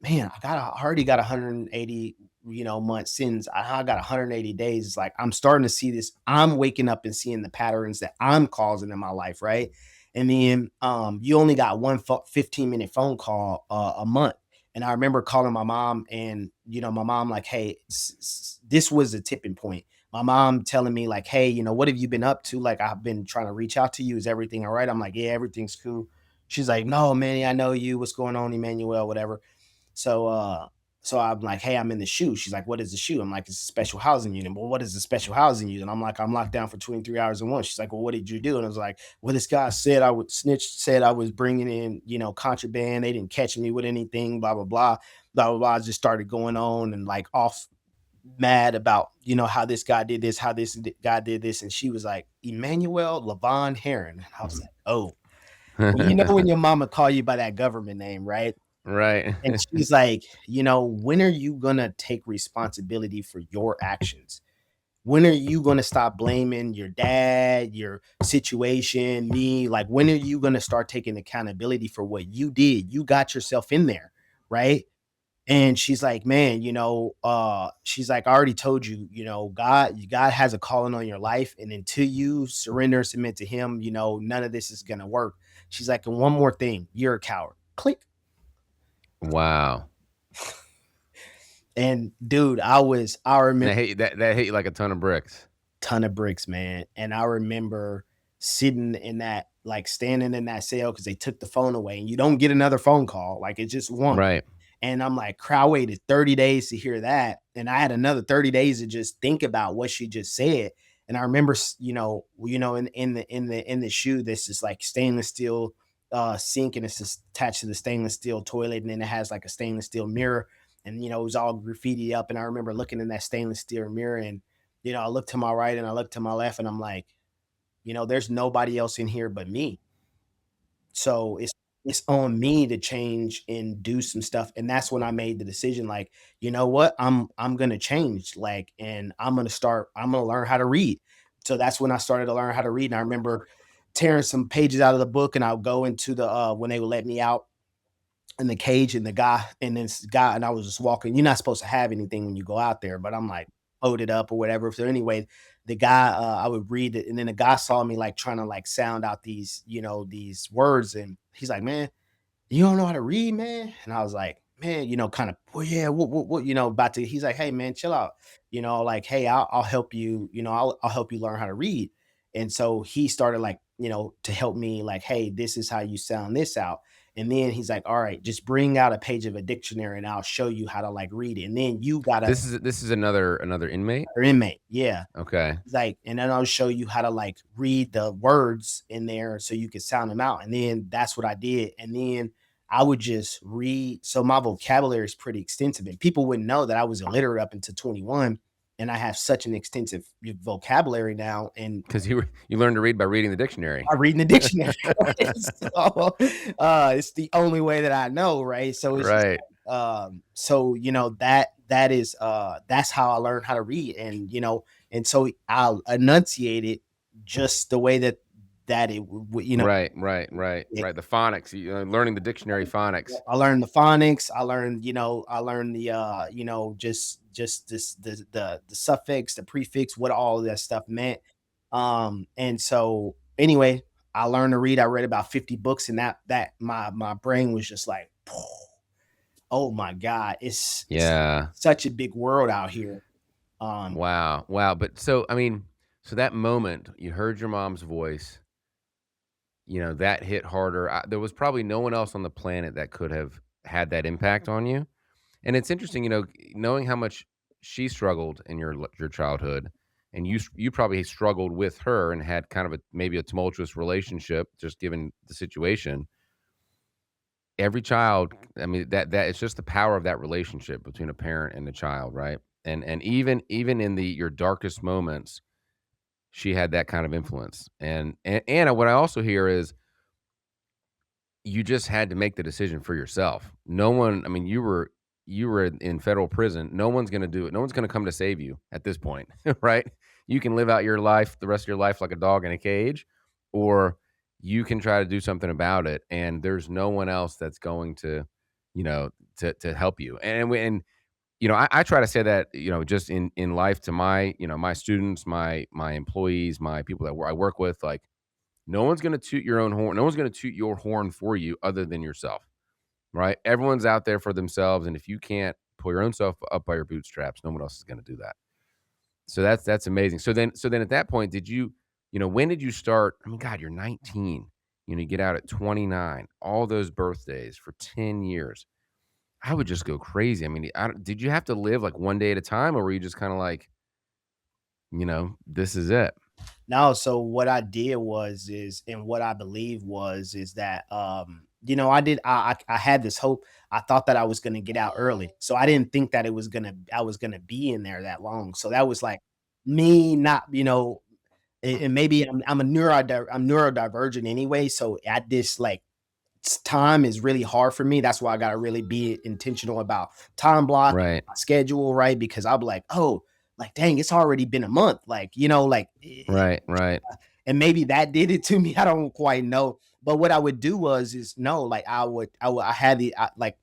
man, I already got 180. months since I got 180 days. It's like I'm starting to see this. I'm waking up and seeing the patterns that I'm causing in my life, right? And then you only got 15-minute phone call a month. And I remember calling my mom, and my mom like, hey, this was a tipping point. My mom telling me like, hey, what have you been up to? Like, I've been trying to reach out to you. Is everything all right? I'm like, yeah, everything's cool. She's like, no, Manny, I know you. What's going on, Emmanuel? Whatever. So so I'm like, hey, I'm in the shoe. She's like, what is the shoe? I'm like, it's a special housing unit. Well, what is the special housing unit? I'm like, I'm locked down for 23 hours in one. She's like, well, what did you do? And I was like, well, this guy said I would snitch, said I was bringing in, contraband. They didn't catch me with anything, blah, blah, blah, blah, blah, blah. I just started going on and like off mad about, how this guy did this, how this guy did this. And she was like, Emmanuel Levon Herron. And I was like, oh, well, when your mama call you by that government name, right? Right. And she's like, when are you gonna take responsibility for your actions? When are you gonna stop blaming your dad, your situation, me? Like, when are you gonna start taking accountability for what you did? You got yourself in there, right? And she's like, man, she's like, I already told you, God has a calling on your life. And until you surrender and submit to him, none of this is gonna work. She's like, and one more thing, you're a coward. Click. Wow. And dude, I And remember that hit you like a ton of bricks. ton of bricks, man. And I remember sitting in that, like standing in that cell because they took the phone away and you don't get another phone call. Like it's just one. Right. And I'm like, crowd waited 30 days to hear that. And I had another 30 days to just think about what she just said. And I remember, in the shoe, this is like stainless steel sink, and it's just attached to the stainless steel toilet. And then it has like a stainless steel mirror. And it was all graffiti up. And I remember looking in that stainless steel mirror, and I looked to my right and I looked to my left, and I'm like, there's nobody else in here but me. So it's on me to change and do some stuff. And that's when I made the decision, like, you know what? I'm gonna change, like, and I'm gonna learn how to read. So that's when I started to learn how to read. And I remember tearing some pages out of the book, and I'll go into the when they would let me out in the cage, and this guy, and I was just walking. You're not supposed to have anything when you go out there, but I'm like loaded up or whatever. So anyway, the guy, I would read it, and then the guy saw me like trying to like sound out these words, and he's like, man, you don't know how to read, man? And I was like, man, kind of, well, yeah, what, about to, he's like, hey, man, chill out. Like, hey, I'll help you, I'll help you learn how to read. And so he started like, to help me, like, hey, this is how you sound this out. And then he's like, all right, just bring out a page of a dictionary and I'll show you how to like read it. And then you gotta, This is another inmate? or inmate, yeah. Okay. He's like, and then I'll show you how to like read the words in there so you can sound them out. And then that's what I did. And then I would just read. So my vocabulary is pretty extensive, and people wouldn't know that I was illiterate up until 21. And I have such an extensive vocabulary now. And Because you learned to read by reading the dictionary. I read in the dictionary. Right? So it's the only way that I know, right? So it's just Right. so that is that's how I learned how to read. And and so I'll enunciate it just the way that it would, Right, right, right, it, right. The phonics, learning the dictionary phonics. I learned the phonics. I learned the just this the suffix, the prefix, what all of that stuff meant. And so anyway, I learned to read. I read about 50 books, and that my brain was just like, oh my God, it's Yeah. such a big world out here. Um, Wow. Wow. But so, I mean, so that moment you heard your mom's voice, that hit harder. There was probably no one else on the planet that could have had that impact on you. And it's interesting, knowing how much she struggled in your childhood, and you probably struggled with her and had kind of maybe a tumultuous relationship, just given the situation. Every child, I mean, that it's just the power of that relationship between a parent and a child, right? And even in your darkest moments, she had that kind of influence. And what I also hear is you just had to make the decision for yourself. No one, I mean, you were in federal prison. No one's going to do it. No one's going to come to save you at this point, right? You can live out your life, the rest of your life, like a dog in a cage, or you can try to do something about it. And there's no one else that's going to, to help you. And I try to say that, just in life to my, my students, my employees, my people that I work with, like, no one's gonna toot your own horn. No one's gonna toot your horn for you other than yourself, right? Everyone's out there for themselves, and if you can't pull your own self up by your bootstraps, no one else is gonna do that. So that's amazing. So then at that point, when did you start? I mean, God, you're 19. You get out at 29, all those birthdays for 10 years. I would just go crazy. I mean, did you have to live like one day at a time, or were you just kind of like, this is it? No, so what I did was is and what I believe was is that I had this hope. I thought that I was gonna get out early. So I didn't think that I was gonna be in there that long. So that was like me not, and maybe I'm neurodivergent anyway. So at this like time is really hard for me. That's why I gotta really be intentional about time blocking, Right, my schedule, right? Because I'll be like, oh, like dang, it's already been a month. Like, right, right. and maybe that did it to me. I don't quite know. But what I would do was is no, like I had like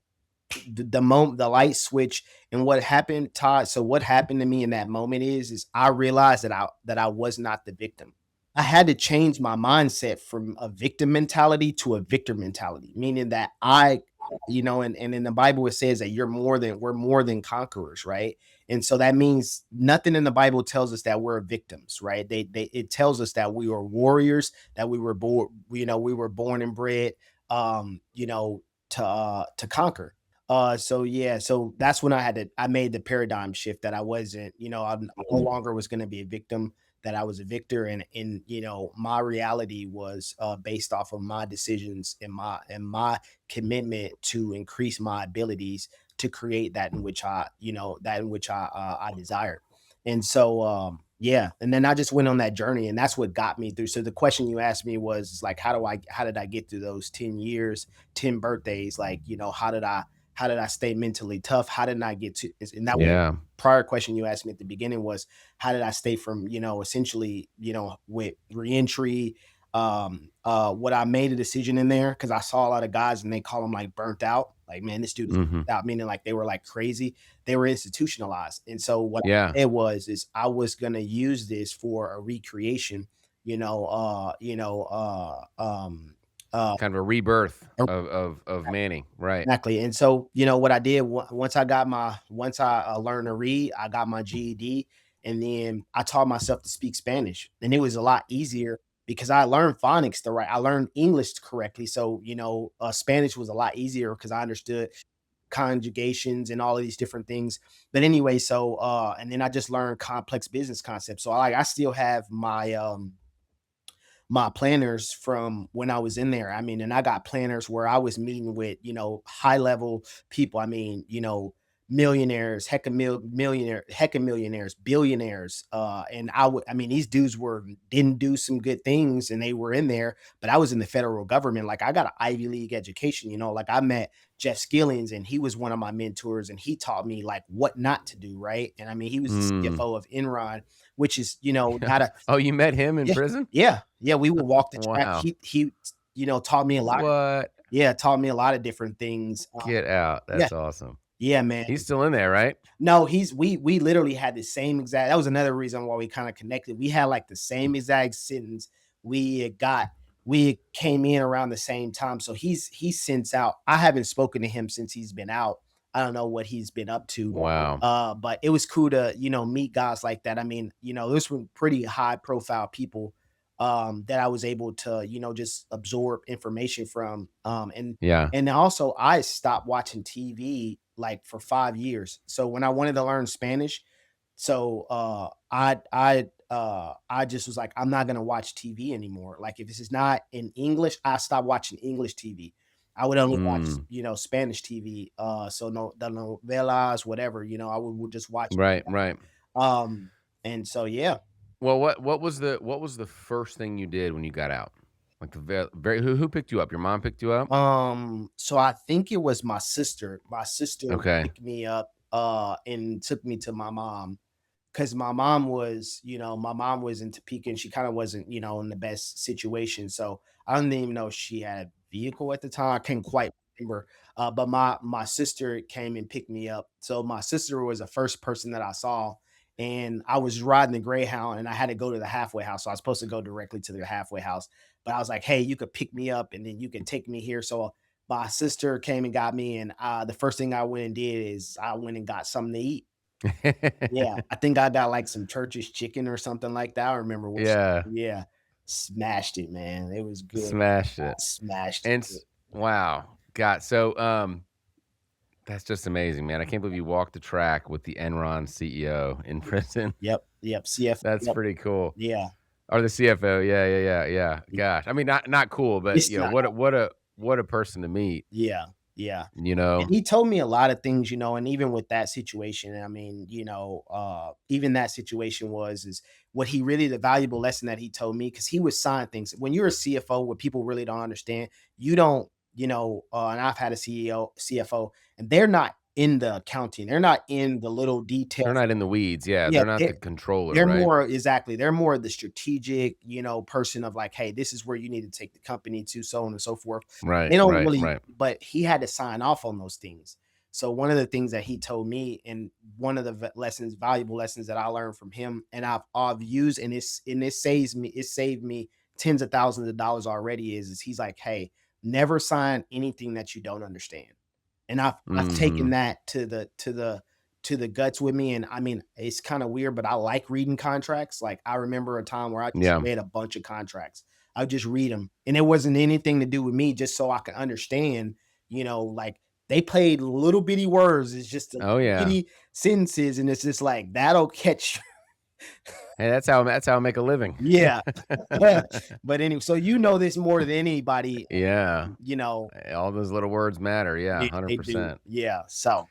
the moment the light switch and what happened, Todd. So what happened to me in that moment is I realized that I was not the victim. I had to change my mindset from a victim mentality to a victor mentality, meaning that and in the Bible it says that we're more than conquerors, right? And so that means nothing in the Bible tells us that we're victims, right? It tells us that we are warriors, that we were born and bred, to conquer. So yeah, so that's when I made the paradigm shift that I wasn't, I no longer was going to be a victim, that I was a victor, and my reality was based off of my decisions and my commitment to increase my abilities to create that in which I desired. And so yeah, and then I just went on that journey, and that's what got me through. So the question you asked me was like, how did I get through those 10 years, 10 birthdays? Like, how did I stay mentally tough? How did I get to, and that was Yeah. prior question you asked me at the beginning was how did I stay from, essentially, with reentry, what I made a decision in there because I saw a lot of guys and they call them like burnt out. Like, man, this dude is Hmm. burnt out, meaning like they were like crazy. They were institutionalized. And so what Yeah. I said is I was gonna use this for a recreation, you know, Kind of a rebirth of Manny. Right. exactly. And so, what I did once I learned to read, I got my GED, and then I taught myself to speak Spanish. And it was a lot easier because I learned phonics to write. I learned English correctly. So, Spanish was a lot easier because I understood conjugations and all of these different things. But anyway, so and then I just learned complex business concepts. So I still have my planners from when I was in there. I mean, and I got planners where I was meeting with, high level people. I mean, millionaires, heck of millionaires, billionaires. And I mean, these dudes didn't do some good things and they were in there, but I was in the federal government. Like I got an Ivy League education, like I met Jeff Skillings and he was one of my mentors and he taught me like what not to do. Right. And I mean, he was the Mm. CFO of Enron, which is, not a, Oh, you met him in yeah, prison? yeah, we would walk the track. Wow. He, taught me a lot. What? Taught me a lot of different things. Get out. Yeah, That's awesome. yeah, man. He's still in there, right? No, we literally had the same exact. That was another reason why we kind of connected. We had like the same exact sentence. We had got we came in around the same time. So he's since out. I haven't spoken to him since he's been out. I don't know what he's been up to. Wow. But it was cool to, meet guys like that. I mean, this were pretty high profile people that I was able to, just absorb information from. Yeah. And also I stopped watching TV like for 5 years. So when I wanted to learn Spanish, so I just was like, I'm not gonna watch TV anymore. Like if this is not in English, I stopped watching English TV. I would only watch, Mm. Spanish TV. So no the novelas, whatever, I would just watch. Right, right. Um, and so yeah. Well, what was the first thing you did when you got out? Like the very who picked you up? Your mom picked you up? So I think it was my sister. My sister Okay. picked me up and took me to my mom because my mom was in Topeka and she kind of wasn't, in the best situation. So I don't even know if she had a vehicle at the time. I can't quite. remember. But my sister came and picked me up. So my sister was the first person that I saw, and I was riding the Greyhound, and I had to go to the halfway house. So I was supposed to go directly to the halfway house, but I was like, "Hey, you could pick me up, and then you can take me here." So my sister came and got me, and the first thing I went and did is I went and got something to eat. Yeah, I think I got like some Church's chicken or something like that. I remember what. Yeah, Yeah, smashed it, man. It was good. smashed I it. smashed And it. wow. God, so, that's just amazing, man. I can't believe you walked the track with the Enron CEO in prison. Yep, yep, CF, That's yep, pretty cool. yeah. Or the CFO. Yeah, yeah, yeah, yeah. Gosh. I mean, not cool, but, It's not. what a person to meet, Yeah, yeah. you And know? he told me a lot of things, and even with that situation, I mean, even that situation is what he really the valuable lesson that he told me because he was sign things. When you're a CFO, what people really don't understand, you don't, and I've had a CEO, CFO, and they're not in the accounting, they're not in the little They're details. not in the weeds. Yeah, Yeah, they're not the controller, they're right? more exactly, they're more the strategic, person of like, "Hey, this is where you need to take the company to," so on and so forth. Right, They don't right, really right. but he had to sign off on those things. So one of the things that he told me and one of the valuable lessons that I learned from him and I've used and it saved me tens of thousands of dollars already is he's like, "Hey, never sign anything that you don't understand." And I've taken Mhm. that to the guts with me, and I mean, it's kinda weird, but I like reading contracts. Like, I remember a time where I just Yeah. read a bunch of contracts. I would just read them, and it wasn't anything to do with me, just so I could understand, like, they played little bitty words, it's just a Oh, yeah. bitty sentences, and it's just like, that'll catch. Hey, that's how I make a living. Yeah. But anyway, so you know this more than anybody, Yeah. you know, All those little words matter. Yeah, they do. 100%. Yeah, so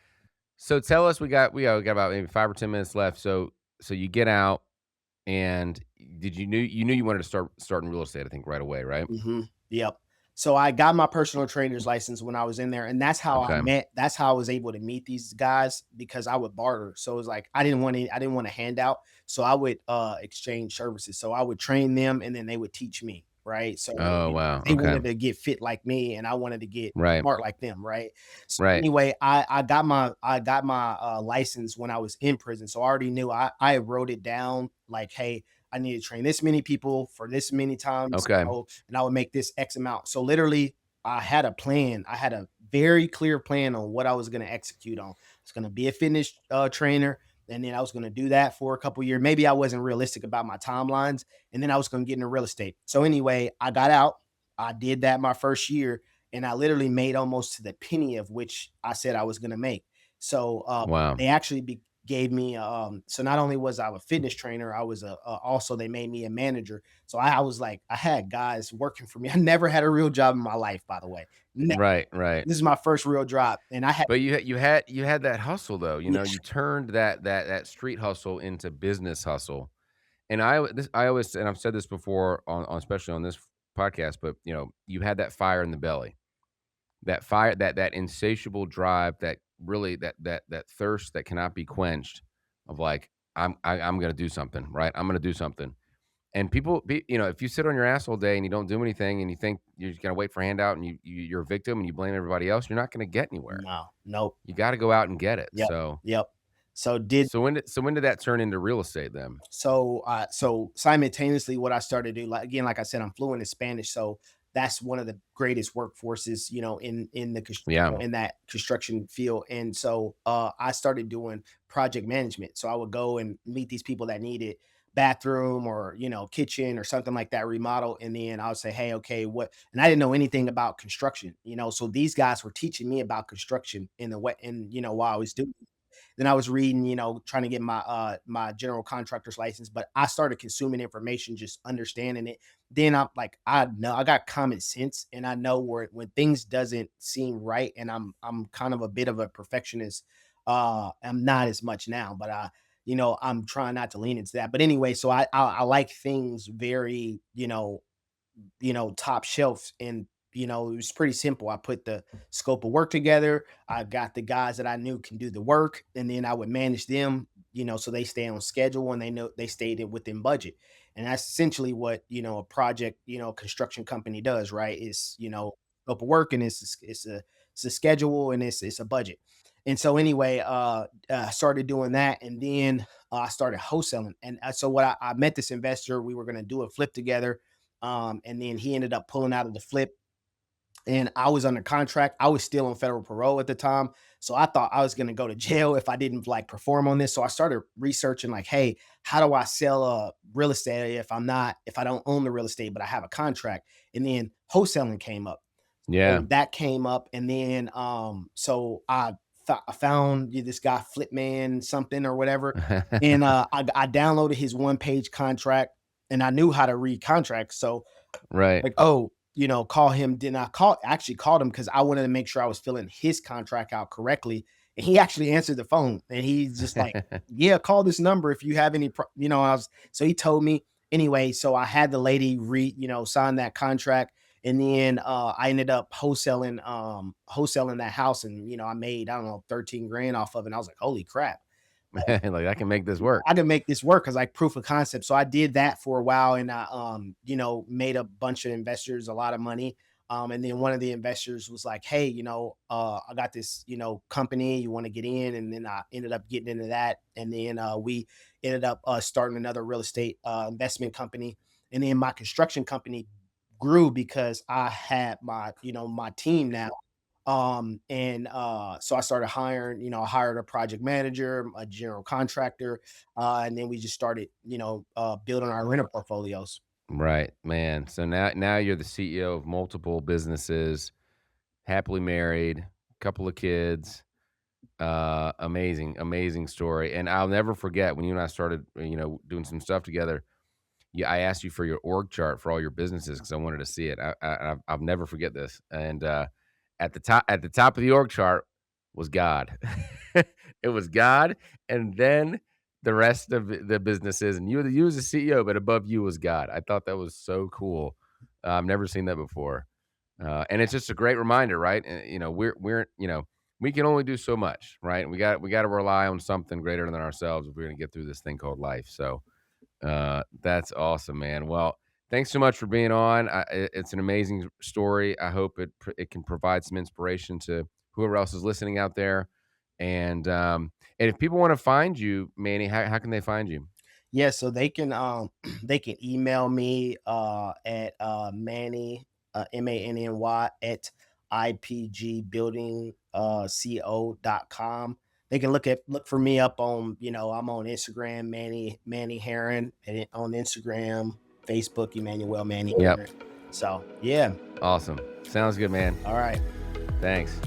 So tell us, we got about maybe 5 or 10 minutes left. So you get out and did you knew you wanted to start in real estate, I think, right away, right? mhm, yep. So I got my personal trainer's license when I was in there, and Okay. that's how I was able to meet these guys because I would barter. So it was like I didn't want a handout, so I would exchange services. So I would train them and then they would teach me, right? So Oh, wow. they Okay. wanted to get fit like me and I wanted to get Right. smart like them, right? So Right. anyway, I got my license when I was in prison. So I already knew I wrote it down like, hey, I need to train this many people for this many times, Okay. and I would make this X amount. So literally, I had a plan. I had a very clear plan on what I was going to execute on. It's going to be a fitness trainer, and then I was going to do that for a couple years. Maybe I wasn't realistic about my timelines, and then I was going to get into real estate. So anyway, I got out. I did that my first year, and I literally made almost to the penny of which I said I was going to make. So Wow. they actually gave me so not only was I a fitness trainer, I was also they made me a manager. So I was like I had guys working for me. I never had a real job in my life, by the way. Ne- Right, right. This is my first real job, and I had But you had that hustle though, yeah, you turned that street hustle into business hustle. And I always, and I've said this before on especially on this podcast, but you had that fire in the belly. That fire, that insatiable drive, that really that thirst that cannot be quenched of like, I'm gonna do something, right? I'm gonna do something. And if you sit on your ass all day and you don't do anything and you think you're just gonna wait for a handout and you're a victim and you blame everybody else, you're not gonna get anywhere. no, nope, You gotta go out and get it. yep, So yep. So did when did that turn into real estate then? so simultaneously, what I started to do, like again, like I said, I'm fluent in Spanish, so that's one of the greatest workforces, Yeah. in that construction field. And so I started doing project management. So I would go and meet these people that needed bathroom or kitchen or something like that remodel, and then I would say, hey, okay, what? And I didn't know anything about construction, so these guys were teaching me about construction in the way, and while I was doing. Then I was reading, trying to get my general contractor's license, but I started consuming information, just understanding it. Then I'm like, I know I got common sense and I know where when things doesn't seem right, and I'm kind of a bit of a perfectionist. I'm not as much now, but I'm trying not to lean into that. But anyway, so I like things very, top shelf. And, it was pretty simple. I put the scope of work together. I got the guys that I knew can do the work, and then I would manage them, so they stay on schedule and they know they stayed within budget. And that's essentially what, a project, construction company does, right? Is, scope of work, and it's a it's a schedule and it's a budget. And so anyway, I started doing that, and then I started wholesaling. And so what I met this investor, we were going to do a flip together, and then he ended up pulling out of the flip, and I was under contract. I was still on federal parole at the time. So I thought I was going to go to jail if I didn't like perform on this. So I started researching like, hey, how do I sell real estate if I don't own the real estate, but I have a contract? And then wholesaling came up. Yeah. So that came up. And then so I found this guy Flipman something or whatever. And I downloaded his one-page contract, and I knew how to read contracts. So Right. like, oh, call him. Didn't I call? Actually called him because I wanted to make sure I was filling his contract out correctly. And he actually answered the phone, and he's just like, "Yeah, call this number if you have any." So he told me anyway. So I had the lady sign that contract, and then I ended up wholesaling that house, and I made, I don't know, 13 grand off of it. And I was like, "Holy crap!" Like, I can make this work. I can make this work as like proof of concept. So I did that for a while, and I made a bunch of investors a lot of money. And then one of the investors was like, "Hey, I got this, company, you want to get in?" And then I ended up getting into that. And then we ended up starting another real estate investment company. And then my construction company grew because I had my team now. So I started hiring, I hired a project manager, a general contractor, and then we just started, building our rental portfolios. Right, man. So now you're the CEO of multiple businesses, happily married, couple of kids. Amazing, amazing story. And I'll never forget when you and I started, doing some stuff together. Yeah, I asked you for your org chart for all your businesses because I wanted to see it. I'll never forget this. And at the top of the org chart was God. It was God, and then the rest of the businesses, and you was the CEO, but above you was God. I thought that was so cool. I've never seen that before, and it's just a great reminder, right? And we can only do so much, right? We got to rely on something greater than ourselves if we're going to get through this thing called life. So that's awesome, man. Well, thanks so much for being on. It's an amazing story. I hope it can provide some inspiration to whoever else is listening out there. And if people want to find you, Manny, how can they find you? Yeah, so they can they can email me at Manny Manny at IPGbuilding co.com. They can look for me up on, I'm on Instagram, Manny Herron, and on Instagram, Facebook, Emmanuel Manny Yep. Herron. So yeah. Awesome. Sounds good, man. All right. Thanks.